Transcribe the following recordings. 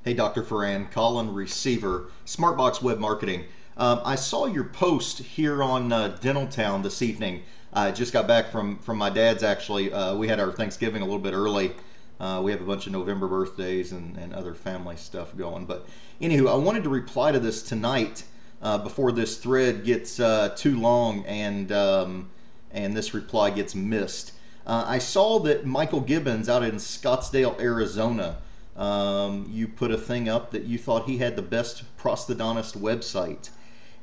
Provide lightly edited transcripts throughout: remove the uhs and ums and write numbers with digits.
Hey, Dr. Farran, Colin, Receveur, SmartBox Web Marketing. I saw your post here on DentalTown this evening. I just got back from my dad's actually. We had our Thanksgiving a little bit early. We have a bunch of November birthdays and other family stuff going. But anywho, I wanted to reply to this tonight before this thread gets too long and this reply gets missed. I saw that Michael Gibbons out in Scottsdale, Arizona, you put a thing up that you thought he had the best prosthodontist website.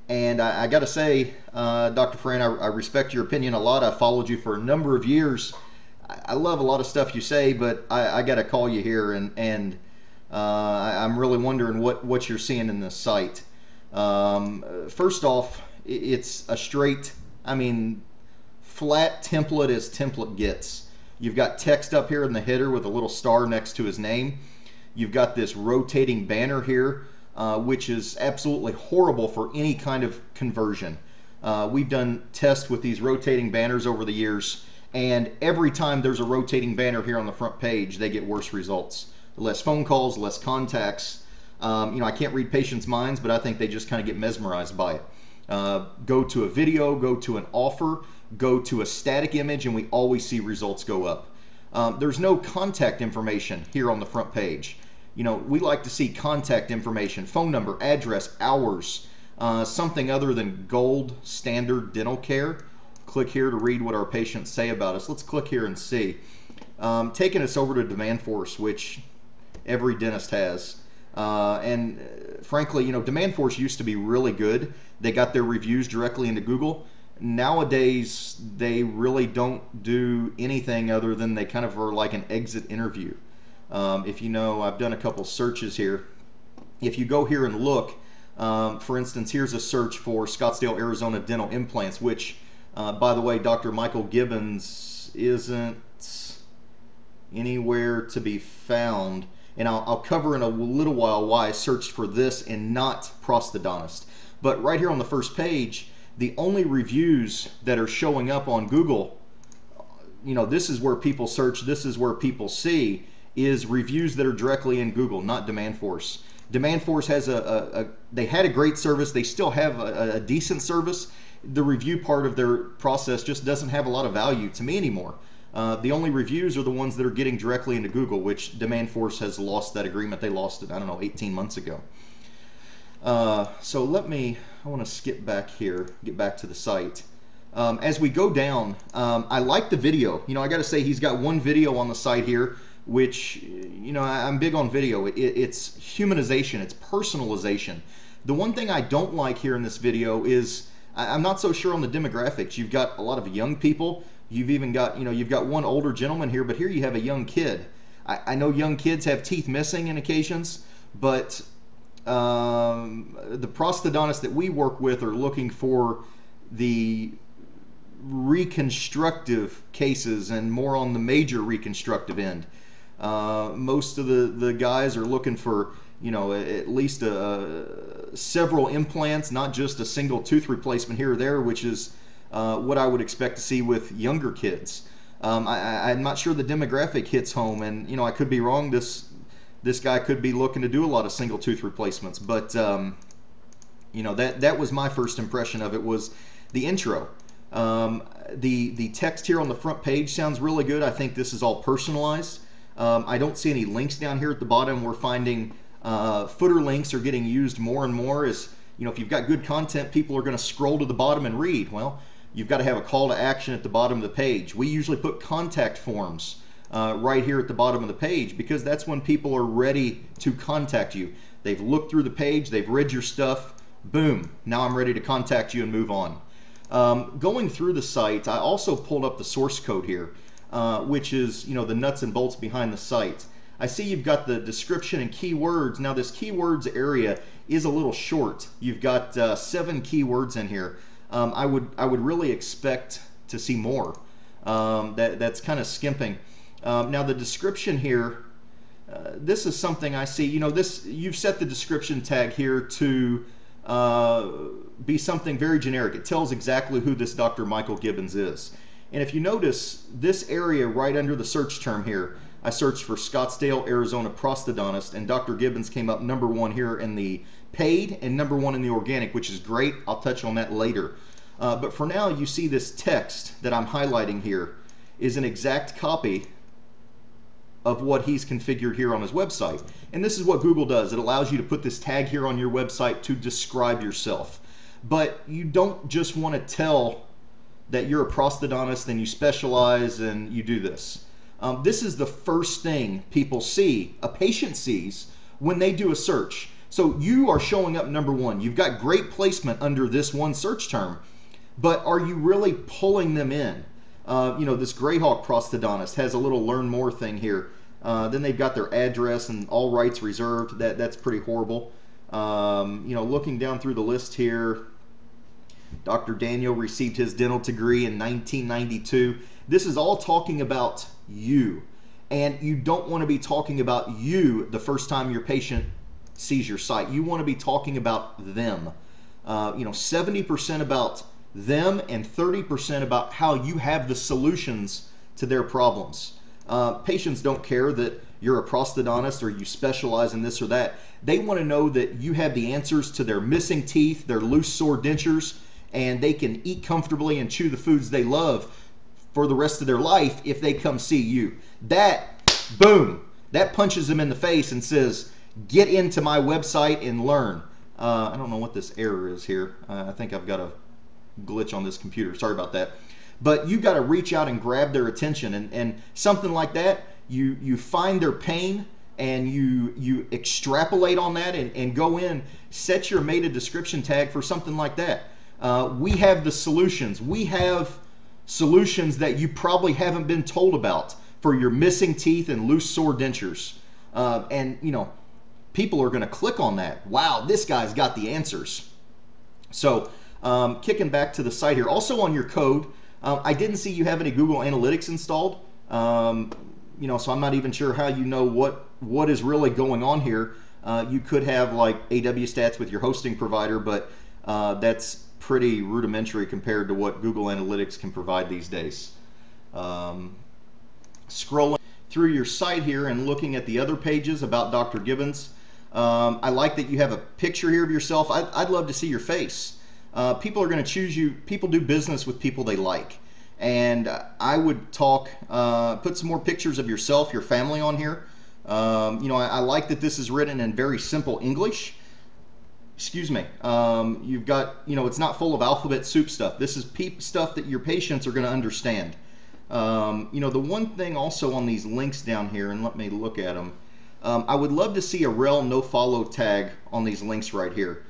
And I got to say, Dr. Farran, I respect your opinion a lot. I followed you for a number of years. I love a lot of stuff you say, but I got to call you here, and I'm really wondering what you're seeing in this site. First off, it's a straight, flat template as template gets. You've got text up here in the header with a little star next to his name. You've got this rotating banner here, which is absolutely horrible for any kind of conversion. We've done tests with these rotating banners over the years, and every time there's a rotating banner here on the front page, they get worse results. Less phone calls, less contacts. I can't read patients' minds, but I think they just kind of get mesmerized by it. Go to a video, go to an offer, go to a static image, and we always see results go up. There's no contact information here on the front page. We like to see contact information, phone number, address, hours, something other than gold standard dental care. Click here to read what our patients say about us. Let's click here and see. Taking us over to Demand Force, which every dentist has. And frankly, Demand Force used to be really good. They got their reviews directly into Google. Nowadays, they really don't do anything other than they kind of are like an exit interview. If you know, I've done a couple searches here. If you go here and look, for instance, here's a search for Scottsdale, Arizona dental implants, which, by the way, Dr. Michael Gibbons isn't anywhere to be found. And I'll cover in a little while why I searched for this and not prosthodontist. But right here on the first page, the only reviews that are showing up on Google, this is where people search, this is where people see, is reviews that are directly in Google, not Demand Force. Demand Force has they had a great service, they still have a decent service. The review part of their process just doesn't have a lot of value to me anymore. The only reviews are the ones that are getting directly into Google, which Demand Force has lost that agreement. They lost it, 18 months ago. So I want to skip back here, get back to the site. As we go down, I like the video. I got to say he's got one video on the site here, which, I'm big on video. It's humanization, it's personalization. The one thing I don't like here in this video is I'm not so sure on the demographics. You've got a lot of young people. You've even got, you've got one older gentleman here, but here you have a young kid. I know young kids have teeth missing in occasions, but the prosthodontists that we work with are looking for the reconstructive cases and more on the major reconstructive end. Most of the guys are looking for, at least several implants, not just a single tooth replacement here or there, which is what I would expect to see with younger kids. I'm not sure the demographic hits home, and I could be wrong. This guy could be looking to do a lot of single tooth replacements, but that was my first impression of it, was the intro. The text here on the front page sounds really good. I think this is all personalized. I don't see any links down here at the bottom. We're finding footer links are getting used more and more. As if you've got good content, people are going to scroll to the bottom and read. Well, you've got to have a call to action at the bottom of the page. We usually put contact forms right here at the bottom of the page, because that's when people are ready to contact you. They've looked through the page, they've read your stuff, boom, now I'm ready to contact you and move on. Going through the site, I also pulled up the source code here, which is the nuts and bolts behind the site. I see you've got the description and keywords. Now this keywords area is a little short. You've got 7 keywords in here. I would really expect to see more. That's kind of skimping. Now the description here, this is something I see. You've set the description tag here to be something very generic. It tells exactly who this Dr. Michael Gibbons is. And if you notice this area right under the search term here, I searched for Scottsdale, Arizona prosthodontist, and Dr. Gibbons came up #1 here in the paid and #1 in the organic, which is great. I'll touch on that later. But for now, you see this text that I'm highlighting here is an exact copy of what he's configured here on his website. And this is what Google does. It allows you to put this tag here on your website to describe yourself. But you don't just want to tell that you're a prosthodontist and you specialize and you do this. This is the first thing people see, a patient sees, when they do a search. So you are showing up #1. You've got great placement under this one search term, but are you really pulling them in? You know, this Greyhawk prosthodontist has a little learn more thing here. Then they've got their address and all rights reserved. That's pretty horrible. You know, looking down through the list here, Dr. Daniel received his dental degree in 1992. This is all talking about you. And you don't want to be talking about you the first time your patient sees your site. You want to be talking about them. You know, 70% about them and 30% about how you have the solutions to their problems. Patients don't care that you're a prosthodontist or you specialize in this or that. They want to know that you have the answers to their missing teeth, their loose sore dentures, and they can eat comfortably and chew the foods they love for the rest of their life if they come see you. That, boom, that punches them in the face and says, get into my website and learn. I don't know what this error is here. I think I've got a glitch on this computer. Sorry about that. But you got to reach out and grab their attention, and something like that, you find their pain and you extrapolate on that and go in, set your meta description tag for something like that. We have the solutions. We have solutions that you probably haven't been told about for your missing teeth and loose sore dentures. And you know, people are going to click on that. Wow, this guy's got the answers. So kicking back to the site here, also on your code, I didn't see you have any Google Analytics installed. You know, so I'm not even sure how you know what is really going on here. You could have like AW stats with your hosting provider, but that's pretty rudimentary compared to what Google Analytics can provide these days. Scrolling through your site here and looking at the other pages about Dr. Gibbons, I like that you have a picture here of yourself. I'd love to see your face. People are going to choose you. People do business with people they like. And I would talk, put some more pictures of yourself, your family on here. You know, I like that this is written in very simple English. Excuse me. You've got, you know, it's not full of alphabet soup stuff. This is stuff that your patients are going to understand. You know, the one thing also on these links down here, and let me look at them. I would love to see a rel no follow tag on these links right here.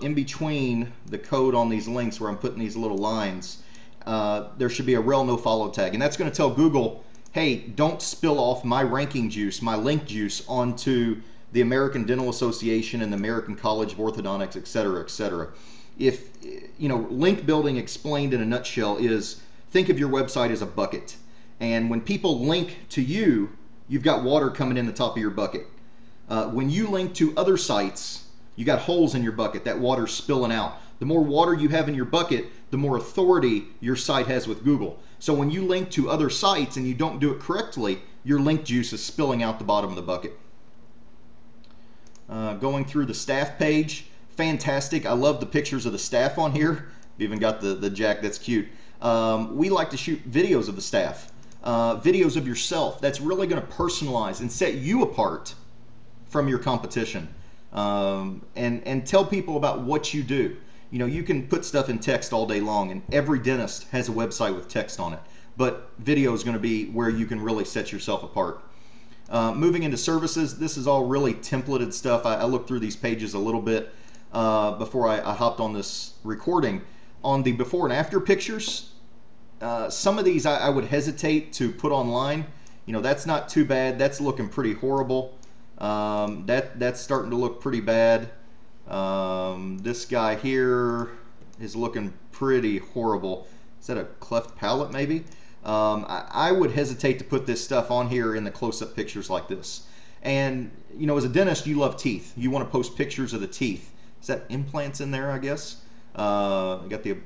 In between the code on these links where I'm putting these little lines, there should be a rel no follow tag, and that's going to tell Google, hey, don't spill off my ranking juice, my link juice onto the American Dental Association and the American College of Orthodontics, etc., etc. If, you know, link building explained in a nutshell is, think of your website as a bucket, and when people link to you, you've got water coming in the top of your bucket. When you link to other sites, you got holes in your bucket, that water's spilling out. The more water you have in your bucket, the more authority your site has with Google. So when you link to other sites and you don't do it correctly, your link juice is spilling out the bottom of the bucket. Going through the staff page, fantastic. I love the pictures of the staff on here. We even got the jack, that's cute. We like to shoot videos of the staff, videos of yourself. That's really going to personalize and set you apart from your competition. And tell people about what you do. You know, you can put stuff in text all day long, and every dentist has a website with text on it. But video is going to be where you can really set yourself apart. Moving into services, this is all really templated stuff. I looked through these pages a little bit before I hopped on this recording. On the before and after pictures, some of these I would hesitate to put online. You know, that's not too bad. That's looking pretty horrible. That's starting to look pretty bad. This guy here is looking pretty horrible. Is that a cleft palate maybe? I would hesitate to put this stuff on here in the close-up pictures like this. And, you know, as a dentist, you love teeth. You want to post pictures of the teeth. Is that implants in there, I guess? I got the,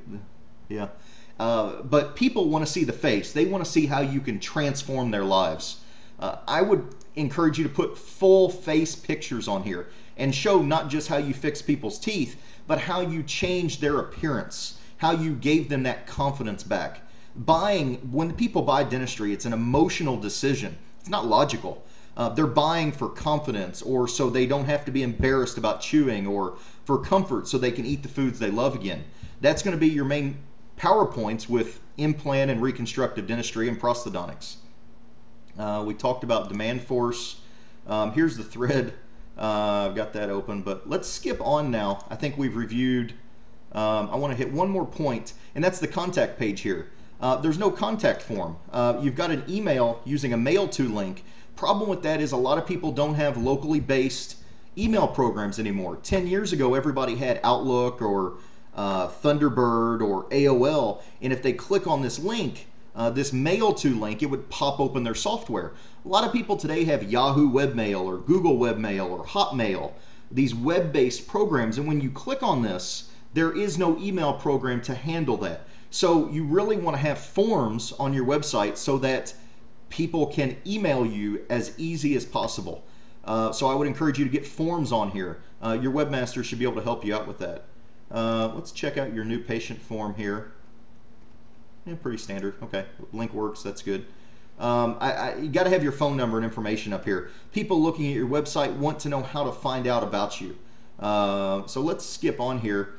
yeah. But people want to see the face. They want to see how you can transform their lives. I would encourage you to put full face pictures on here and show not just how you fix people's teeth, but how you changed their appearance, how you gave them that confidence back. When people buy dentistry, it's an emotional decision. It's not logical. They're buying for confidence, or so they don't have to be embarrassed about chewing, or for comfort so they can eat the foods they love again. That's going to be your main PowerPoints with implant and reconstructive dentistry and prosthodontics. We talked about demand force. Here's the thread. I've got that open, but let's skip on now. I think we've reviewed. I want to hit one more point, and that's the contact page here. There's no contact form. You've got an email using a mail to link. Problem with that is a lot of people don't have locally based email programs anymore. 10 years ago, everybody had Outlook or Thunderbird or AOL, and if they click on this link, this mail to link, it would pop open their software. A lot of people today have Yahoo Webmail or Google Webmail or Hotmail, these web-based programs, and when you click on this, there is no email program to handle that. So you really want to have forms on your website so that people can email you as easy as possible. So I would encourage you to get forms on here. Your webmaster should be able to help you out with that. Let's check out your new patient form here. Yeah, pretty standard. Okay, link works. That's good. You got to have your phone number and information up here. People looking at your website want to know how to find out about you. So let's skip on here.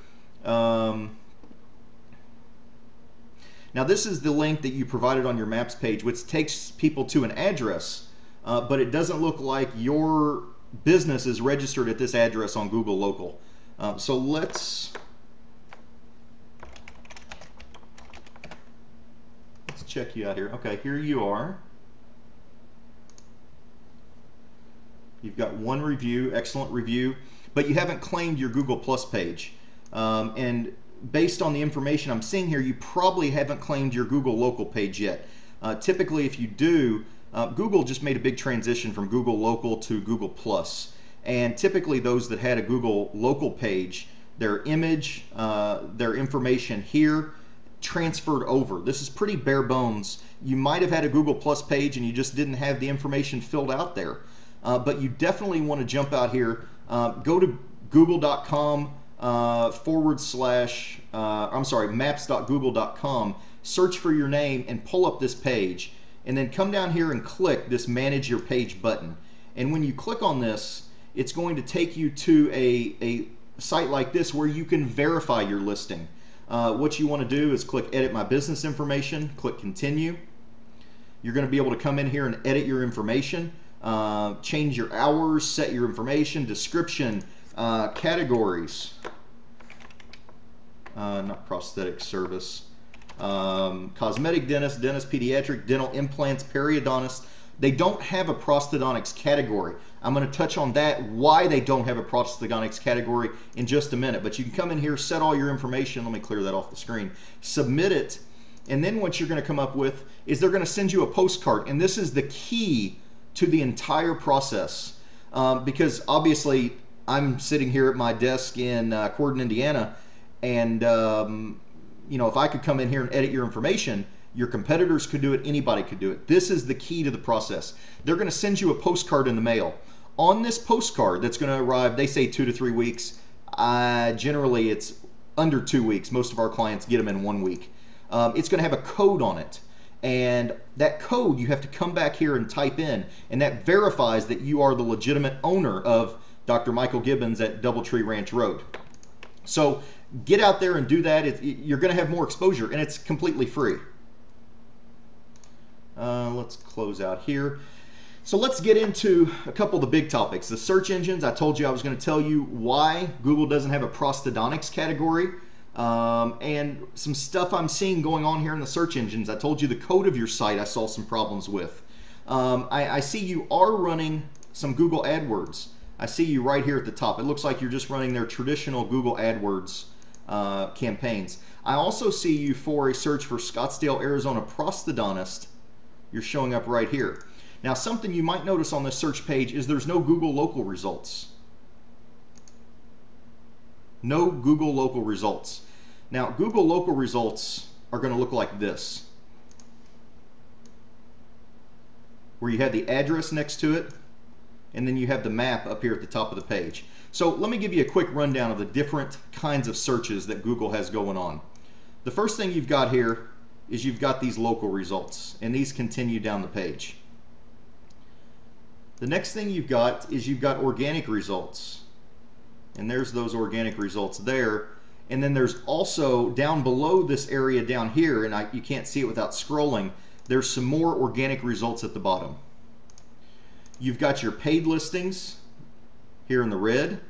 Now this is the link that you provided on your maps page, which takes people to an address, but it doesn't look like your business is registered at this address on Google Local. So let's check you out here. Okay, here you are. You've got one review, excellent review, but you haven't claimed your Google Plus page. And based on the information I'm seeing here, you probably haven't claimed your Google Local page yet. Typically, if you do, Google just made a big transition from Google Local to Google Plus. And typically those that had a Google Local page, their image, their information here, transferred over. This is pretty bare bones. You might have had a Google Plus page and you just didn't have the information filled out there. But you definitely want to jump out here. Go to google.com maps.google.com, search for your name and pull up this page, and then come down here and click this manage your page button. And when you click on this, it's going to take you to a site like this where you can verify your listing. What you want to do is click edit my business information, click continue. You're going to be able to come in here and edit your information, change your hours, set your information, description, categories, not prosthetic service, cosmetic dentist, dentist pediatric, dental implants, periodontist. They don't have a prosthodontics category. I'm going to touch on that, why they don't have a prosthodontics category, in just a minute. But you can come in here, set all your information. Let me clear that off the screen. Submit it. And then what you're going to come up with is they're going to send you a postcard. And this is the key to the entire process. Because obviously I'm sitting here at my desk in Corydon, Indiana. And, you know, if I could come in here and edit your information, your competitors could do it, anybody could do it. This is the key to the process. They're going to send you a postcard in the mail. On this postcard that's going to arrive, they say 2 to 3 weeks. Generally, it's under 2 weeks. Most of our clients get them in 1 week. It's going to have a code on it. And that code you have to come back here and type in. And that verifies that you are the legitimate owner of Dr. Michael Gibbons at Doubletree Ranch Road. So get out there and do that. You're going to have more exposure, and it's completely free. Let's close out here. So let's get into a couple of the big topics. The search engines, I told you I was going to tell you why Google doesn't have a prosthodontics category, and some stuff I'm seeing going on here in the search engines. I told you the code of your site I saw some problems with. I see you are running some Google AdWords. I see you right here at the top. It looks like you're just running their traditional Google AdWords campaigns. I also see you for a search for Scottsdale, Arizona prosthodontist. You're showing up right here. Now, something you might notice on this search page is there's no Google local results. No Google local results. Now, Google local results are going to look like this. where you have the address next to it, and then you have the map up here at the top of the page. So let me give you a quick rundown of the different kinds of searches that Google has going on. The first thing you've got here is you've got these local results, and these continue down the page. The next thing you've got is you've got organic results, and there's those organic results there. And then there's also down below this area down here, and you can't see it without scrolling, there's some more organic results at the bottom. You've got your paid listings here in the red.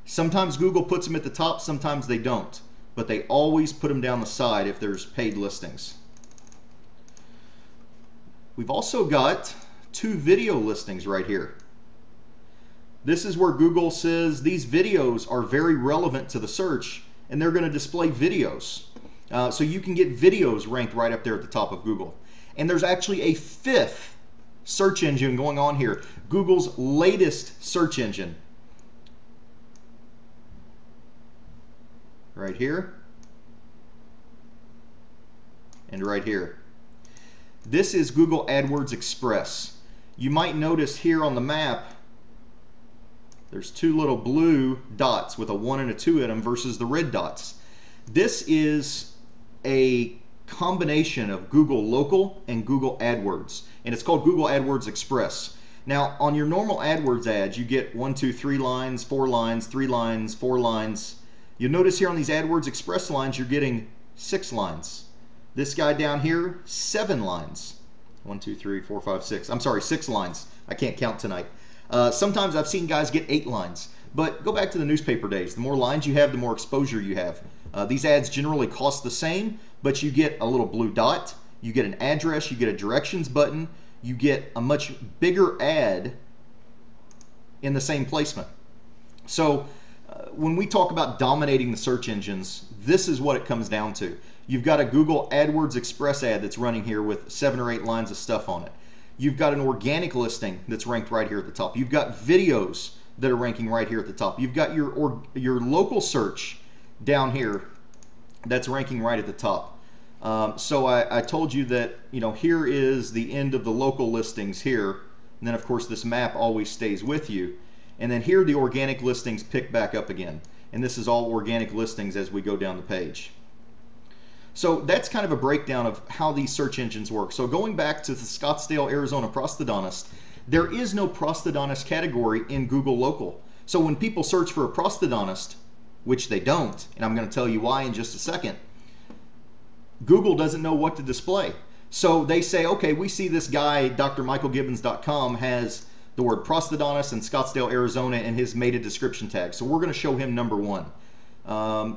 Sometimes Google puts them at the top, sometimes they don't, but they always put them down the side if there's paid listings. We've also got 2 video listings right here. This is where Google says these videos are very relevant to the search, and they're going to display videos. So you can get videos ranked right up there at the top of Google. And there's actually a 5th search engine going on here, Google's latest search engine. Right here and right here. This is Google AdWords Express. You might notice here on the map there's 2 little blue dots with a 1 and a 2 in them versus the red dots. This is a combination of Google Local and Google AdWords, and it's called Google AdWords Express. Now, on your normal AdWords ads, you get 1, 2, 3 lines, 4 lines, 3 lines, 4 lines. You'll notice here on these AdWords Express lines, you're getting 6 lines. This guy down here, 7 lines. 1, 2, 3, 4, 5, 6. I'm sorry, 6 lines. I can't count tonight. Sometimes I've seen guys get 8 lines, but go back to the newspaper days. The more lines you have, the more exposure you have. These ads generally cost the same, but you get a little blue dot, you get an address, you get a directions button, you get a much bigger ad in the same placement. So when we talk about dominating the search engines, this is what it comes down to. You've got a Google AdWords Express ad that's running here with 7 or 8 lines of stuff on it. You've got an organic listing that's ranked right here at the top. You've got videos that are ranking right here at the top. You've got your local search down here that's ranking right at the top. So I told you that, here is the end of the local listings here. And then, of course, this map always stays with you. And then here the organic listings pick back up again. And this is all organic listings as we go down the page. So that's kind of a breakdown of how these search engines work. So going back to the Scottsdale, Arizona prosthodontist, there is no prosthodontist category in Google Local. So when people search for a prosthodontist, which they don't, and I'm going to tell you why in just a second, Google doesn't know what to display. So they say, okay, we see this guy, drmichaelgibbons.com, has the word prosthodontist in Scottsdale, Arizona, and his made a description tag. So we're going to show him number 1.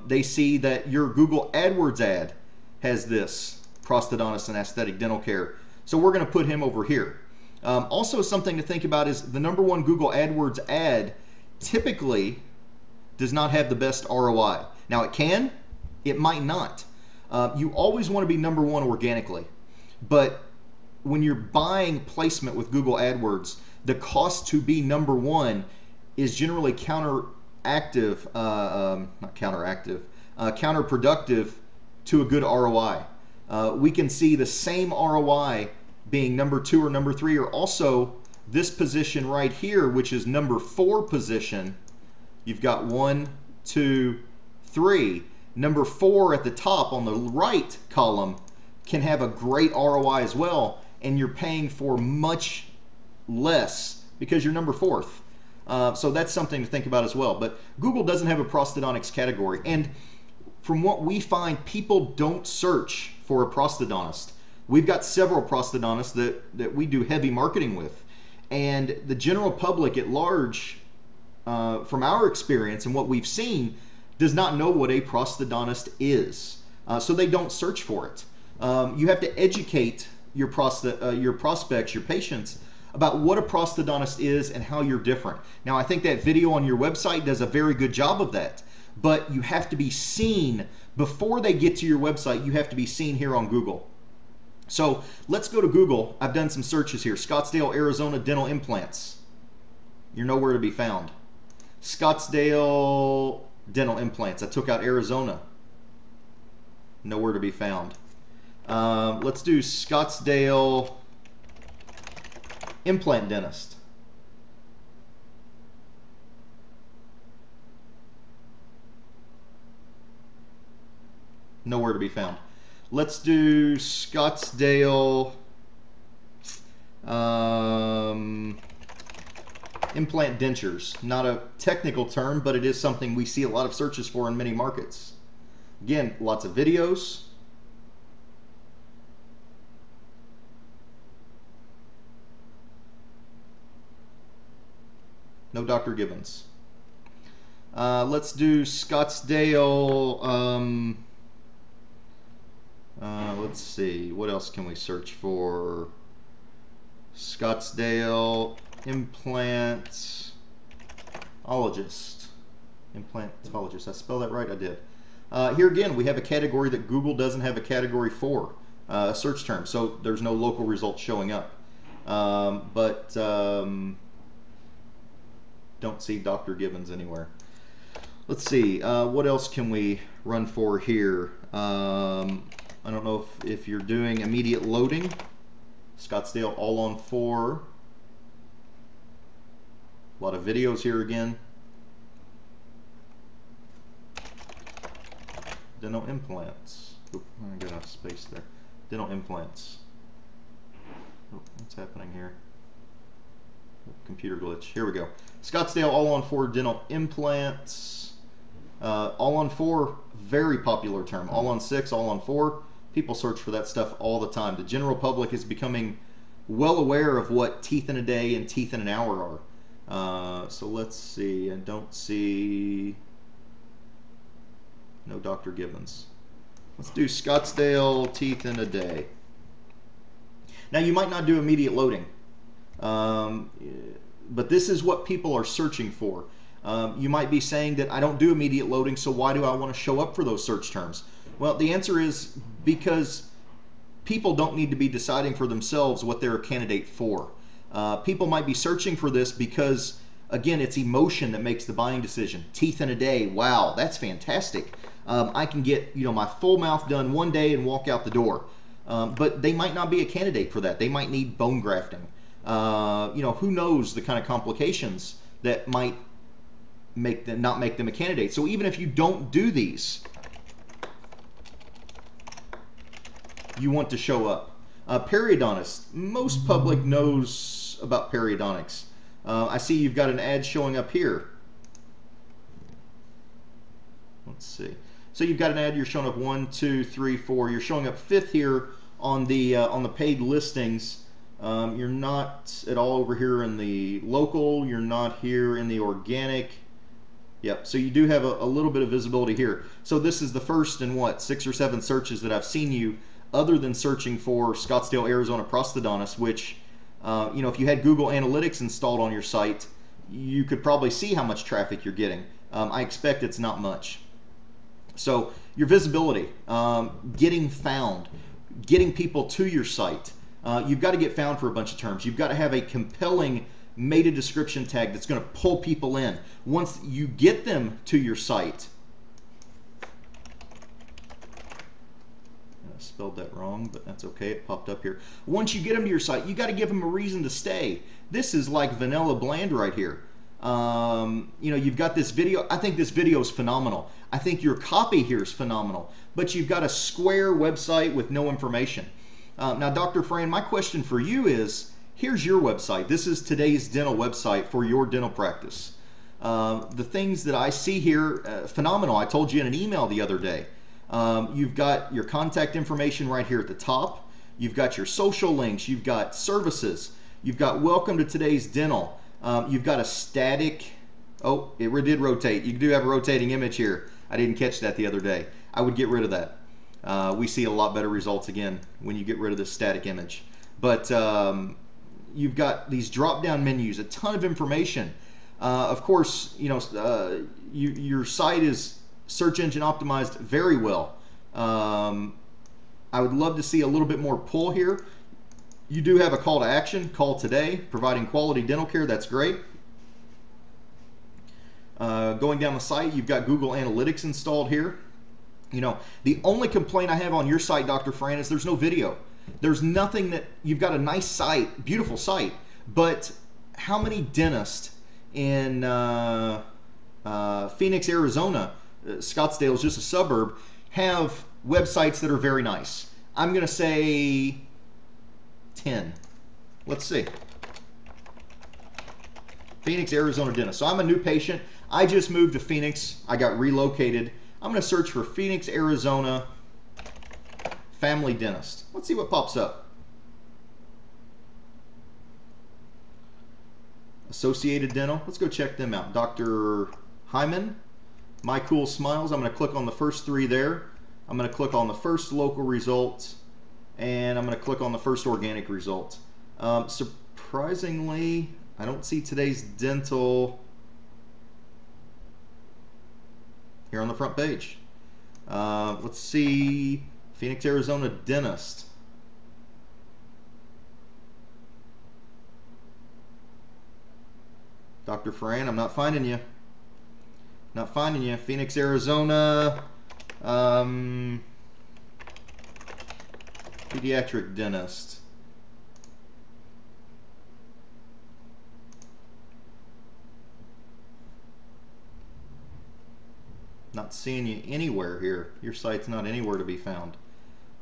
They see that your Google AdWords ad has this, prosthodontist and aesthetic dental care. So we're going to put him over here. Also, something to think about is the number 1 Google AdWords ad typically does not have the best ROI. Now it can, it might not. You always want to be number 1 organically, but when you're buying placement with Google AdWords, the cost to be number 1 is generally counterproductive to a good ROI. We can see the same ROI being number 2 or number 3, or also this position right here, which is number 4 position. You've got 1, 2, 3. Number 4 at the top on the right column can have a great ROI as well, and you're paying for much less because you're number 4th. So that's something to think about as well. But Google doesn't have a prosthodontics category, and from what we find, people don't search for a prosthodontist. We've got several prosthodontists that we do heavy marketing with, and the general public at large, from our experience and what we've seen, does not know what a prosthodontist is. So they don't search for it. You have to educate your prospects, your patients, about what a prosthodontist is and how you're different. Now, I think that video on your website does a very good job of that, but you have to be seen before they get to your website. You have to be seen here on Google. So let's go to Google. I've done some searches here. Scottsdale, Arizona dental implants. You're nowhere to be found. Scottsdale dental implants. I took out Arizona. Nowhere to be found. Let's do Scottsdale Implant dentist. Nowhere to be found. Let's do Scottsdale implant dentures. Not a technical term, but it is something we see a lot of searches for in many markets. Again, lots of videos. No Dr. Gibbons. Let's do Scottsdale. Let's see. What else can we search for? Scottsdale implantologist. Implantologist. I spelled that right? I did. Here again, we have a category that Google doesn't have a category for, a search term. So there's no local results showing up. Don't see Dr. Gibbons anywhere. Let's see, what else can we run for here? I don't know if you're doing immediate loading. Scottsdale all on 4. A lot of videos here again. Dental implants. Oop, I got a space there. Dental implants. Oh, what's happening here? Computer glitch. Here we go. Scottsdale all on 4 dental implants. All on 4, very popular term. All on 6, all on 4. People search for that stuff all the time. The general public is becoming well aware of what teeth in a day and teeth in an hour are. So let's see. I don't see. No Dr. Gibbons. Let's do Scottsdale teeth in a day. Now you might not do immediate loading. But this is what people are searching for. You might be saying that I don't do immediate loading, so why do I want to show up for those search terms? Well, the answer is because people don't need to be deciding for themselves what they're a candidate for. People might be searching for this because, again, it's emotion that makes the buying decision. Teeth in a day, wow, that's fantastic. I can get my full mouth done one day and walk out the door. But they might not be a candidate for that. They might need bone grafting. Who knows the kind of complications that might not make them a candidate. So even if you don't do these, you want to show up. Periodontist. Most public knows about periodontics. I see you've got an ad showing up here. Let's see. So you've got an ad. You're showing up 1, 2, 3, 4. You're showing up 5th here on the paid listings. You're not at all over here in the local. You're not here in the organic. Yep. So you do have a little bit of visibility here. So this is the first in what, 6 or 7 searches that I've seen you, other than searching for Scottsdale, Arizona prosthodontist, which, if you had Google Analytics installed on your site, you could probably see how much traffic you're getting. I expect it's not much. So your visibility, getting found, getting people to your site. You've got to get found for a bunch of terms. You've got to have a compelling meta description tag that's going to pull people in. Once you get them to your site, I spelled that wrong, but that's okay. It popped up here. Once you get them to your site, you got to give them a reason to stay. This is like vanilla bland right here. You've got this video. I think this video is phenomenal. I think your copy here is phenomenal, but you've got a square website with no information. Now, Dr. Farran, my question for you is, here's your website. This is today's dental website for your dental practice. The things that I see here, phenomenal. I told you in an email the other day. You've got your contact information right here at the top. You've got your social links. You've got services. You've got welcome to today's dental. You've got a static. Oh, it did rotate. You do have a rotating image here. I didn't catch that the other day. I would get rid of that. We see a lot better results again when you get rid of this static image. But you've got these drop-down menus, a ton of information. Of course, your site is search engine optimized very well. I would love to see a little bit more pull here. You do have a call to action, call today, providing quality dental care. That's great. Going down the site, you've got Google Analytics installed here. The only complaint I have on your site, Dr. Farran, is there's no video. There's nothing that, you've got a nice site, beautiful site, But how many dentists in Phoenix, Arizona, Scottsdale is just a suburb, have websites that are very nice? I'm going to say 10. Let's see. Phoenix, Arizona dentist. So I'm a new patient. I just moved to Phoenix. I got relocated. I'm going to search for Phoenix, Arizona family dentist. Let's see what pops up. Associated Dental. Let's go check them out. Dr. Hyman, My Cool Smiles. I'm going to click on the first 3 there. I'm going to click on the first local result, and I'm going to click on the first organic result. Surprisingly, I don't see Today's Dental here on the front page. Let's see, Phoenix, Arizona dentist. Dr. Farran, I'm not finding you. Not finding you. Phoenix, Arizona pediatric dentist. Not seeing you anywhere here. Your site's not anywhere to be found.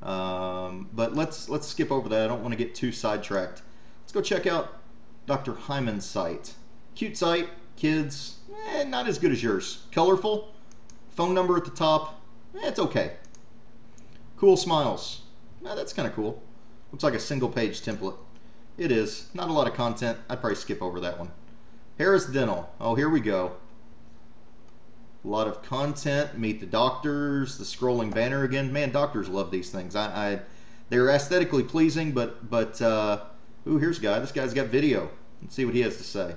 But let's skip over that. I don't want to get too sidetracked. Let's go check out Dr. Hyman's site. Cute site, kids, not as good as yours. Colorful, phone number at the top, it's okay. Cool Smiles, that's kind of cool. Looks like a single page template. It is, not a lot of content. I'd probably skip over that one. Harris Dental, oh here we go. A lot of content, meet the doctors, the scrolling banner again. Man, doctors love these things. They're aesthetically pleasing, but ooh, here's a guy. This guy's got video. Let's see what he has to say.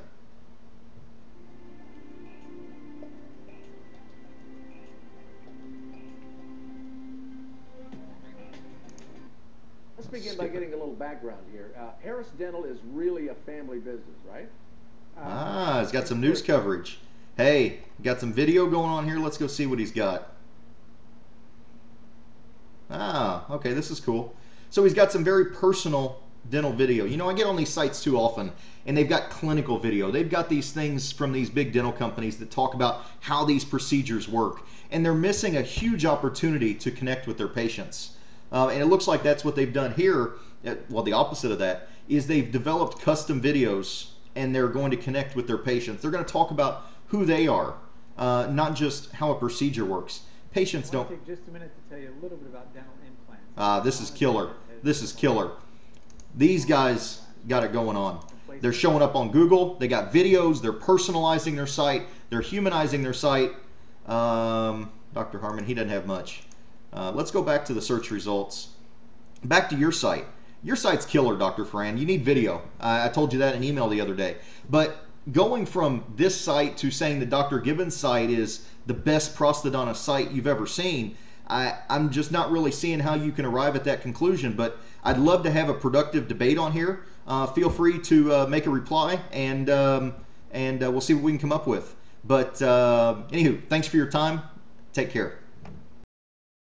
Let's begin by getting a little background here. Harris Dental is really a family business, right? He's got some news coverage. Hey, got some video going on here. Let's go see what he's got. Okay, this is cool. So he's got some very personal dental video. You know, I get on these sites too often, and they've got clinical video. They've got these things from these big dental companies that talk about how these procedures work, and they're missing a huge opportunity to connect with their patients. And it looks like that's what they've done here. Well, the opposite of that is they've developed custom videos, and they're going to connect with their patients. They're going to talk about who they are, not just how a procedure works. Patients don't. Take just a minute to tell you a little bit about dental implants. This is killer. This is killer. These guys got it going on. They're showing up on Google. They got videos. They're personalizing their site. They're humanizing their site. Dr. Harmon, he doesn't have much. Let's go back to the search results. Back to your site. Your site's killer, Dr. Farran. You need video. I told you that in an email the other day. But going from this site to saying that Dr. Gibbons' site is the best prosthodontist site you've ever seen, I'm just not really seeing how you can arrive at that conclusion. But I'd love to have a productive debate on here. Feel free to make a reply, and we'll see what we can come up with. But anywho, thanks for your time. Take care.